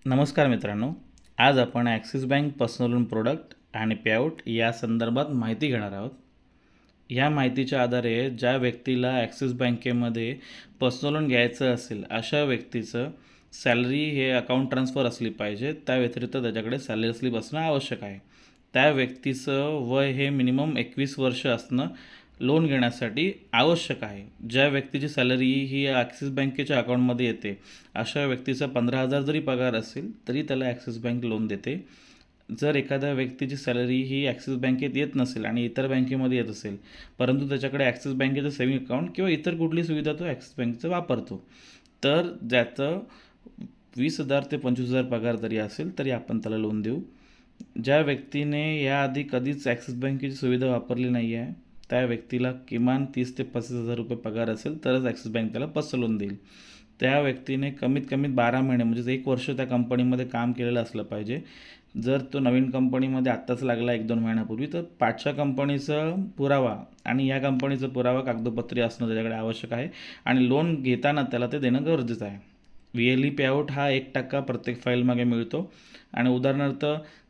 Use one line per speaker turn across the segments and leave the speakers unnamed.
नमस्कार मित्रांनो, आज आपण axis bank personal loan product आणि पेआउट या संदर्भात माहिती घेणार आहोत. या माहितीच्या आधारे ज्या व्यक्तीला ॲक्सिस बँकेमध्ये पर्सनल लोन घ्यायचं असेल अशा व्यक्तीचं सॅलरी हे अकाउंट ट्रान्सफर असली पाहिजे. त्या व्यतिरिक्त त्याच्याकडे सॅलरी स्लिप असणं आवश्यक आहे. त्या व्यक्तीचं वय हे मिनिमम 21 वर्ष असणं लोन घेण्यासाठी आवश्यक आहे. ज्या व्यक्तीची सॅलरी ही ॲक्सिस बँकेच्या अकाउंटमध्ये येते अशा व्यक्तीचा 15,000 जरी पगार असेल तरी त्याला ॲक्सिस बँक लोन देते. जर एखाद्या व्यक्तीची सॅलरी ही ॲक्सिस बँकेत येत नसेल आणि इतर बँकेमध्ये येत असेल, परंतु त्याच्याकडे ॲक्सिस बँकेचं सेव्हिंग अकाउंट किंवा इतर कुठली सुविधा तो ॲक्सिस बँकेचं वापरतो, तर ज्याचं 20,000 ते 25,000 पगार जरी असेल तरी आपण त्याला लोन देऊ. ज्या व्यक्तीने याआधी कधीच ॲक्सिस बँकेची सुविधा वापरली नाही आहे त्या व्यक्तीला किमान 30,000 ते 35,000 रुपये पगार असेल तरच ॲक्सिस बँक त्याला पर्सनल लोन देईल. त्या व्यक्तीने कमीत कमी 12 महिने म्हणजे 1 वर्ष त्या कंपनीमध्ये काम केलेलं असलं पाहिजे. जर तो नवीन कंपनीमध्ये आत्ताच लागला 1-2 महिन्यापूर्वी तर पाठच्या कंपनीचं पुरावा आणि या कंपनीचं पुरावा कागदोपत्री असणं त्याच्याकडे आवश्यक आहे आणि लोन घेताना त्याला ते देणं गरजेचं आहे. VLE पेआउट हा 1% प्रत्येक फाईलमागे मिळतो आणि उदाहरणार्थ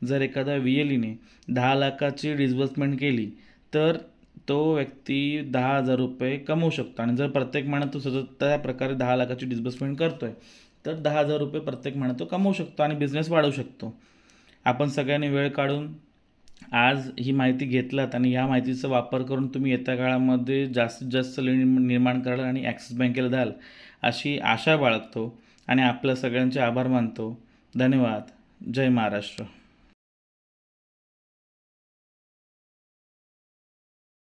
जर एखाद्या VLEने 10 लाखाची डिस्बर्समेंट केली तर तो व्यक्ती 10,000 रुपये कमवू शकतो आणि जर प्रत्येक महिन्यात तो सतत त्या प्रकारे 10 लाखाची डिस्बर्समेंट करतोय तर 10,000 रुपये प्रत्येक महिन्यात तो कमवू शकतो आणि बिझनेस वाढवू शकतो. आपण सगळ्यांनी वेळ काढून आज ही माहिती घेतलात आणि या माहितीचा वापर करून तुम्ही येत्या काळामध्ये जास्तीत जास्त निर्माण कराल आणि ॲक्सिस बँकेला द्याल अशी आशा बाळगतो आणि आपल्या सगळ्यांचे आभार मानतो. धन्यवाद. जय महाराष्ट्र.